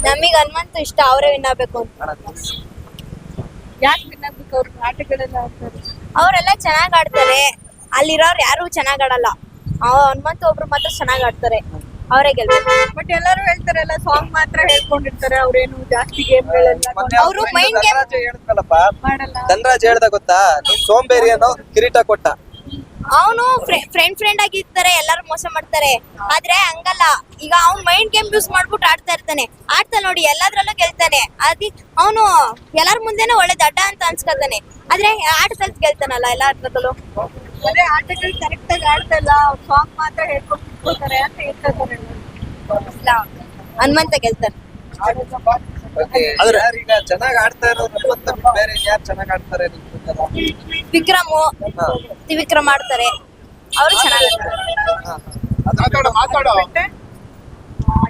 ನಮಗ್ ಹನುಮಂತ ಇಷ್ಟ, ಅವರೇ ವಿನ್ ಆಗ್ಬೇಕು ಅಂತ. ಯಾಕೆ ವಿನ್ ಆಗ್ಬೇಕು? ಅವ್ರ ಆಟಗಳೆಲ್ಲ ಆಡ್ತಾರೆ, ಅವರೆಲ್ಲ ಚೆನ್ನಾಗ್ ಆಡ್ತಾರೆ. ಅಲ್ಲಿರೋರು ಯಾರು ಚೆನ್ನಾಗ್ ಆಡಲ್ಲ. ಹನುಮಂತ ಒಬ್ರು ಮಾತ್ರ ಚೆನ್ನಾಗ್ ಆಡ್ತಾರೆ, ಅವರೇ ಗೆಲ್ಬೇಕು. ಬಟ್ ಎಲ್ಲರೂ ಹೇಳ್ತಾರಲ್ಲ ಸಾಂಗ್ ಮಾತ್ರ ಹೇಳ್ಕೊಂಡಿರ್ತಾರೆ, ಅವ್ರೇನು ಜಾಸ್ತಿ ಗೇಮ್ಗಳೆಲ್ಲ ಅವ್ರು ಮೈಂಡ್ ಗೇಮ್ ಮಾಡಲ್ಲ. ಧನರಾಜ್ ಹೇಳ್ದ ಗೊತ್ತಾ, ನೀನ್ ಸೋಂಬೇರಿ ಅನ್ನೋ ಕಿರೀಟ ಕೊಟ್ಟ. ಅವನು ಫ್ರೆಂಡ್ ಆಗಿರ್ತಾರೆ, ಎಲ್ಲಾರು ಮೋಸ ಮಾಡ್ತಾರೆ. ಆದ್ರೆ ಹಂಗಲ್ಲ, ಈಗ ಅವ್ನ್ ಮೈಂಡ್ ಗೇಮ್ ಯೂಸ್ ಮಾಡ್ಬಿಟ್ಟು ಆಡ್ತಾ ಇರ್ತಾನೆ. ಆಡ್ತಾ ನೋಡಿ ಎಲ್ಲಾದ್ರಲ್ಲೂ ಗೆಲ್ತಾನೆ. ಅದಕ್ಕೆ ಅವನು ಎಲ್ಲಾರ ಮುಂದೆನೆ ಒಳ್ಳೆ ದಡ್ಡ ಅಂತ ಅನ್ಸ್ಕೊತಾನೆ. ಆದ್ರೆ ಆಟದಲ್ಲಿ ಗೆಲ್ತಾನಲ್ಲ ಎಲ್ಲ ಆಟದಲ್ಲೂ. ಅದೇ ಆಟಗಳು ಕರೆಕ್ಟ್ ಆಗಿ ಆಡ್ತಾ ಇಲ್ಲ, ಸಾಂಗ್ ಮಾತ್ರ ಹೇಳ್ಕೊತಾರೆ ಅಂತ ಹೇಳ್ತಾರೆ. ಹನುಮಂತ ಗೆಲ್ತಾನೆ. ಈಗ ಚೆನ್ನಾಗ್ ಆಡ್ತಾ ಇರೋರು ಬೇರೆ ಯಾರು ಚೆನ್ನಾಗ್ ಆಡ್ತಾರೆ? ವಿಕ್ರಮು ತ್ರಿವಿಕ್ರಮ್ ಆಡ್ತಾರೆ, ಅವರು ಚೆನ್ನಾಗಿ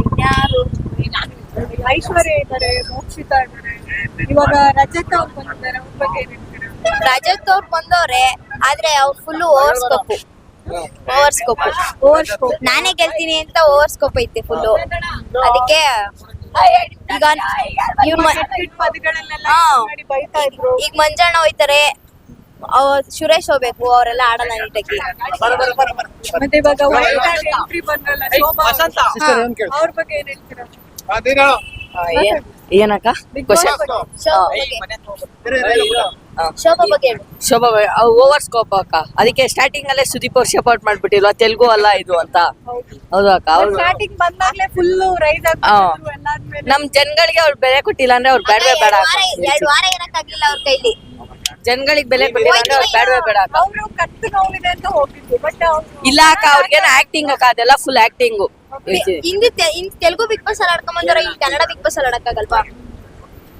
ಇನ್ಯಾರು? ಐಶ್ವರ್ಯ ಇದ್ದಾರೆ, ಮೋಕ್ಷಿತಾ ಇದ್ದಾರೆ, ಇವಾಗ ರಜತ್ ಅವ್ರು ಬಂದಿದ್ದಾರೆ, ಅವ್ರ ಬಗ್ಗೆ ಏನ್ ಹೇಳ್ತೀರಾ? ರಜತ್ ಅವ್ರು ಬಂದವ್ರೆ, ಆದ್ರೆ ಅವ್ರು ಫುಲ್ ಓವರ್ಸ್ಕೋಪ್. ನಾನೇ ಗೆಲ್ತೀನಿ ಅಂತ ಓವರ್ಸ್ಕೋಪ್ ಐತೆ ಫುಲ್ಲು. ಅದಕ್ಕೆ ಈಗ ಬೈತಾ ಇದ್ರು. ಈಗ ಮಂಜಣ್ಣ ಹೋಯ್ತಾರೆ, ಸುರೇಶ್ ಹೋಗ್ಬೇಕು, ಅವರೆಲ್ಲ ಆಡಲ್ಲ ನೀಟಾಗಿ. ಮತ್ತೆ ಇವಾಗ ಎಂಟ್ರಿ ಬಂದ್ರಲ್ಲ ಶೋಭಾ, ಅವ್ರ ಬಗ್ಗೆ ಏನ್ ಹೇಳ್ತೀರಾ? ಏನಕ್ಕ ಶೋಭಾ ಬಗ್ಗೆ ಹೇಳು. ಶೋಭಾ ಓವರ್ ಸ್ಕೋಪ್ ಅಕ್ಕ. ಅದಕ್ಕೆ ಸ್ಟಾರ್ಟಿಂಗ್ ಅಲ್ಲೇ ಸುದೀಪ್ ಅವ್ರು ಸಪೋರ್ಟ್ ಮಾಡ್ಬಿಟ್ಟಿಲ್ವಾ, ತೆಲುಗು ಅಲ್ಲ ಇದು ಅಂತ. ಹೌದು ಅಕ್ಕ, ಅವ್ರು ಸ್ಟಾರ್ಟಿಂಗ್ ಬಂದಾಗ್ಲೇ ಫುಲ್ ರೈಸ್ ಆಗ್ಬಿಟ್ಟಿದ್ರು ಎಲ್ಲಾದ್ಮೇಲೆ. ನಮ್ ಜನಗಳಿಗೆ ಅವ್ರು ಬೆಲೆ ಕೊಟ್ಟಿಲ್ಲ ಅಂದ್ರೆ ಅವ್ರು ಬೇಡವೇ ಬೇಡ. 2 ವಾರ ಇರಕ್ಕಾಗ್ಲಿಲ್ಲ ಅವ್ರ ಕೈಲಿ. ಜನಗಳಿಗೆ ಬೆಲೆ ಕೊಟ್ಟಿಲ್ಲ ಅಂದ್ರೆ ಅವ್ರು ಬೇಡವೇ ಬೇಡ ಅಕ್ಕ. ಅವ್ರು ಕತ್ತು ನೋವಿದೆ ಅಂತ ಹೋಗಿದ್ರು, ಬಟ್ ಇಲ್ಲ ಅಕ್ಕ, ಅವ್ರಿಗೇನು ಆಕ್ಟಿಂಗ್ ಅಕ್ಕ, ಅದೆಲ್ಲ full acting. Hindi Telugu Big Boss ಅಲ್ಲಿ ಆಡ್ಕೊಂಡ್ ಬಂದವ್ರ, ಇಲ್ಲಿ ಕನ್ನಡ ಬಿಗ್ ಬಾಸ್ ಅಲ್ಲಿ ಆಡಕ್ಕಾಗಲ್ವಾ?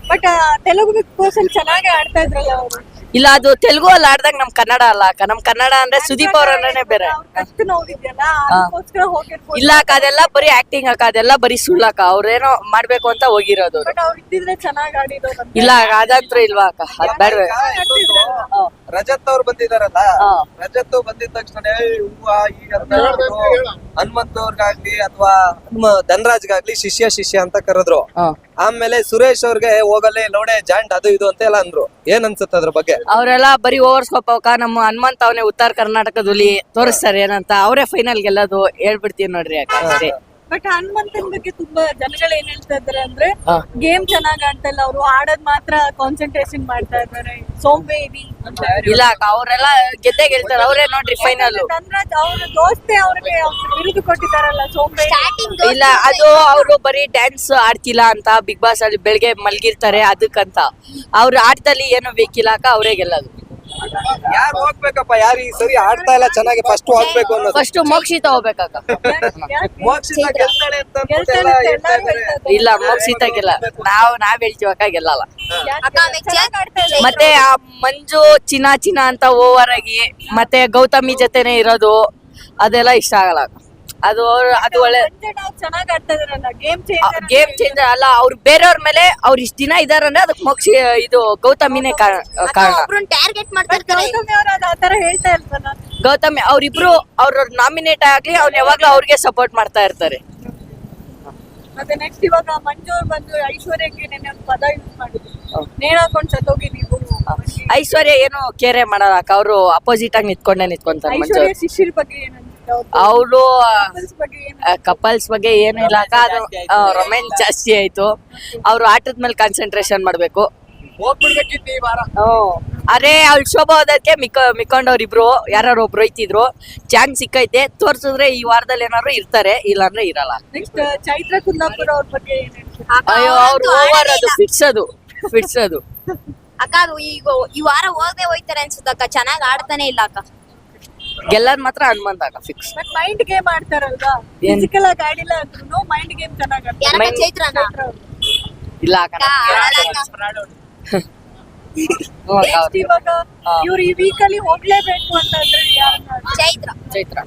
ಬಟ್ ತೆಲುಗು ಬಿಗ್ ಬಾಸ್ ಅಲ್ಲಿ ಚೆನ್ನಾಗಿ ಆಡ್ತಾ ಇದ್ರಲ್ಲ ಅವರು. ಇಲ್ಲ, ಅದು ತೆಲುಗು ಅಲ್ಲಿ ಆಡ್ದಾಗ ನಮ್ ಕನ್ನಡ ಅಲ್ಲ ಅಕ್ಕ. ನಮ್ ಕನ್ನಡ ಅಂದ್ರೆ ಸುದೀಪ್ ಅವ್ರ ಅಂದ್ರೇನೆ ಬೇರೆ. ಕತ್ತು ನೋವಿದ್ಯಲ್ಲ, ಅದಕ್ಕೋಸ್ಕರ ಹೋಗಿರ್ಬೋದು. ಇಲ್ಲ ಅಕ್ಕ, ಅದೆಲ್ಲ ಬರೀ ಆಕ್ಟಿಂಗ್ ಅಕ್ಕ, ಅದೆಲ್ಲ ಬರೀ ಸುಳ್ಳಕ್ಕ. ಅವ್ರೇನೋ ಮಾಡ್ಬೇಕು ಅಂತ ಹೋಗಿರೋದು. ಬಟ್ ಅವ್ರು ಇದ್ದಿದ್ರೆ ಚೆನ್ನಾಗಿ ಆಡಿರೋದು. ಇಲ್ಲ ಅದಂತೂ ಇಲ್ವಾ ಅಕ್ಕ, ಅದ್ ಬೇಡವೇ. ರಜತ್ ಅವ್ರು ಬಂದಿದಾರಲ್ಲ, ರಜತ್ ಬಂದಿದ ತಕ್ಷಣ ಹೂವ ಈಗ ಹನುಮಂತ್ ಅವ್ರಿಗಾಗ್ಲಿ ಅಥವಾ ಧನರಾಜ್ಗಾಗ್ಲಿ ಶಿಷ್ಯ ಅಂತ ಕರೆದ್ರು. ಆಮೇಲೆ ಸುರೇಶ್ ಅವ್ರಿಗೆ ಹೋಗಲ್ಲೇ ನೋಡೆ ಜಾಂಟ್ ಅದು ಇದು ಅಂತ ಎಲ್ಲ ಅಂದ್ರು. ಏನ್ ಅನ್ಸುತ್ತೆ ಅದ್ರ ಬಗ್ಗೆ? ಅವರೆಲ್ಲ ಬರೀ ಓವರ್ಸ್ಕೋಪ್ ಅವಕ್ಕ. ನಮ್ಮ ಹನುಮಂತ ಅವನೇ ಉತ್ತರ ಕರ್ನಾಟಕದಲ್ಲಿ ತೋರಿಸ್ತಾರೆ ಏನಂತ. ಅವರೇ ಫೈನಲ್ ಗೆಲ್ಲೋದು ಹೇಳ್ಬಿಡ್ತೀವಿ ನೋಡ್ರಿ ಅಕ್ಕ, ಅಷ್ಟೇ. ಬಟ್ ಹನುಮಂತನ ಬಗ್ಗೆ ತುಂಬಾ ಜನಗಳು ಏನ್ ಹೇಳ್ತಾ ಇದಾರೆ ಅಂದ್ರೆ, ಗೇಮ್ ಚೆನ್ನಾಗ್ ಆಡ್ತಾ ಇಲ್ಲ, ಅವರು ಆಡೋದ್ ಮಾತ್ರ ಕಾನ್ಸಂಟ್ರೇಷನ್ ಮಾಡ್ತಾ ಇದಾರೆ, ಸೋಂಬೇರಿ ಅಂತ. ಇಲ್ಲ ಅಕ್ಕ, ಅವರೆಲ್ಲ ಗೆದ್ದೇ ಗೆಲ್ತಾರೆ. ಅವರೇ ನೋಡ್ರಿ ಫೈನಲ್. ಧನರಾಜ್ ಅವ್ರ ದೋಸ್ತೆ ಅವ್ರಿಗೆ ಬಿರುದು ಕೊಟ್ಟಿದಾರಲ್ಲ ಸೋಂಬೇರಿ. ಇಲ್ಲ, ಅದು ಅವರು ಬರೀ ಡ್ಯಾನ್ಸ್ ಆಡ್ತಿಲ್ಲ ಅಂತ ಬಿಗ್ ಬಾಸ್ ಅಲ್ಲಿ ಬೆಳಗ್ಗೆ ಮಲ್ಗಿರ್ತಾರೆ ಅದಕ್ಕಂತ. ಅವ್ರ ಆಟದಲ್ಲಿ ಏನು ಬೇಕಿಲ್ಲ ಅಕ್ಕ, ಅವರೇ ಗೆಲ್ಲೋದು. ಯಾರು ಹೋಗ್ಬೇಕಪ್ಪ? ಯಾರು ಈ ಸರಿ ಆಡ್ತಾ ಇಲ್ಲ ಚೆನ್ನಾಗಿ, ಫಸ್ಟ್ ಹೋಗ್ಬೇಕು ಅನ್ನೋದು. ಫಸ್ಟ್ ಮೋಕ್ಷಿತ ಹೋಗ್ಬೇಕಕ್ಕ. ಮೋಕ್ಷಿತ ಗೆಲ್ತಾಳೆ ಅಂತ ಗೆಲ್ತಾಳೆ ಅಂತ ಎಲ್ಲರೂ ಹೇಳ್ತಾ ಇದ್ದಾರೆ. ಇಲ್ಲ, ಮೋಕ್ಷಿತ ಗೆಲ್ಲ. ನಾವ್ ಹೇಳ್ತೀವಕ್ಕ, ಗೆಲ್ಲಲ್ಲ. ಅಕ್ಕ ಚೆನ್ನಾಗ್ ಆಡ್ತಾ ಇಲ್ಲ. ಮತ್ತೆ ಆ ಮಂಜು ಚಿನ್ನ ಅಂತ ಓವರ್ ಆಗಿ ಮತ್ತೆ ಗೌತಮಿ ಜೊತೆನೆ ಇರೋದು, ಅದೆಲ್ಲ ಇಷ್ಟ ಆಗಲ್ಲ. ಅದು ಒಳ್ಳೆ ಚೆನ್ನಾಗ್ ಆಡ್ತಾ ಇದಾರಲ್ಲ, ಗೇಮ್ ಚೇಂಜರ್ ಅಲ್ಲ. ಅವ್ರು ಬೇರೆಯವ್ರ ಮೇಲೆ ಅವ್ರು ಇಷ್ಟ ದಿನ ಇದಾರಂದ್ರೆ ಅದಕ್ಕೆ ಮೋಕ್ಷಿ ಇದು ಗೌತಮಿನೇ ಕಾರಣ. ಟಾರ್ಗೆಟ್ ಮಾಡ್ತಾ ಇರ್ತಾರೆ. ಆತರ ಹೇಳ್ತಾ ಇರ್ತಾರ. ಗೌತಮಿ ಅವ್ರಿಬ್ರು ಅವ್ರ ನಾಮಿನೇಟ್ ಆಗ್ಲಿ, ಅವ್ರು ಯಾವಾಗ್ಲೂ ಅವ್ರಿಗೆ ಸಪೋರ್ಟ್ ಮಾಡ್ತಾ ಇರ್ತಾರೆ. ಮತ್ತೆ ನೆಕ್ಸ್ಟ್ ಇವಾಗ ಮಂಜು ಅವ್ರು ಬಂದು ಐಶ್ವರ್ಯಕ್ಕೆ ನೆನ್ನೆ ಒಂದು ಪದ ಯೂಸ್ ಮಾಡಿದ್ರು, ನೇಣ್ ಹಾಕೊಂಡ್ ಸತ್ತೋಗಿ ನೀವು. ಐಶ್ವರ್ಯ ಏನು ಕೇರೆ ಮಾಡಲ್ಲ ಅಕ್ಕ, ಅವರು ಅಪೋಸಿಟ್ ಆಗಿ ನಿಂತ್ಕೊಂತಾರೆ. ಮಂಜು ಐಶ್ವರ್ಯ ಶಿಶಿರ್ ಬಗ್ಗೆ ಏನ್ ಅನ್ಸುತ್ತೆ? ಅವರು ಬಗ್ಗೆ ಏನ್ ಕಪಲ್ಸ್ ಬಗ್ಗೆ ಏನು ಇಲ್ಲ ಅಕ್ಕ, ಅದು ರೊಮ್ಯಾನ್ಸ್ ಜಾಸ್ತಿ ಆಯ್ತು. ಅವ್ರು ಆಟದ ಮೇಲೆ ಕಾನ್ಸಂಟ್ರೇಷನ್ ಮಾಡ್ಬೇಕು. ಹೋಗ್ಬಿಡ್ಬೇಕಿತ್ತು ಈ ವಾರ. ಅರೆ ಅವ್ಳು ಶೋಭಾ ಹೋದಕ್ಕೆ ಮಿಕ್ಕೊಂಡವ್ರಿಬ್ರು ಯಾರು ಒಬ್ರು ಹೋಯ್ತಿದ್ರು. ಚಾನ್ಸ್ ಸಿಕ್ಕೈತೆ, ತೋರ್ಸಿದ್ರೆ ಈ ವಾರದಲ್ಲಿ ಏನಾದ್ರು ಇರ್ತಾರೆ, ಇಲ್ಲಾಂದ್ರೆ ಇರಲ್ಲ. ನೆಕ್ಸ್ಟ್ ಚೈತ್ರ ಕುಂದಾಪುರ ಅವ್ರ ಬಗ್ಗೆ ಏನ್ ಹೇಳ್ತೀರಾ? ಅಯ್ಯೋ, ಅವ್ರು ಓವರ್, ಅದು ಫಿಟ್ಸ್ ಅದು ಅಕ್ಕ. ಅದು ಈಗ ಈ ವಾರ ಹೋಗದೆ ಹೋಯ್ತಾರೆ ಅನ್ಸುತ್ತಕ್ಕ, ಚೆನ್ನಾಗ್ ಆಡ್ತಾನೆ ಇಲ್ಲ ಅಕ್ಕ. ಗೆಲ್ಲದ್ ಮಾತ್ರ ಹನುಮಂತ ಅಕ್ಕ, ಫಿಕ್ಸ್. ಬಟ್ ಮೈಂಡ್ ಗೇಮ್ ಆಡ್ತಾರಲ್ವಾ, ಫಿಸಿಕಲ್ ಆಗಿ ಆಡಿಲ್ಲ ಅಂದ್ರೂ ಮೈಂಡ್ ಗೇಮ್ ಚೆನ್ನಾಗ್ ಆಡ್ತಾರೆ. ಚೈತ್ರನ ಇಲ್ಲ ಅಕ್ಕ. ಇವಾಗ ಇವ್ರು ಈ ವೀಕ್ ಅಲ್ಲಿ ಹೋಗ್ಲೇಬೇಕು ಅಂತಂದ್ರೆ ಚೈತ್ರ ಚೈತ್ರ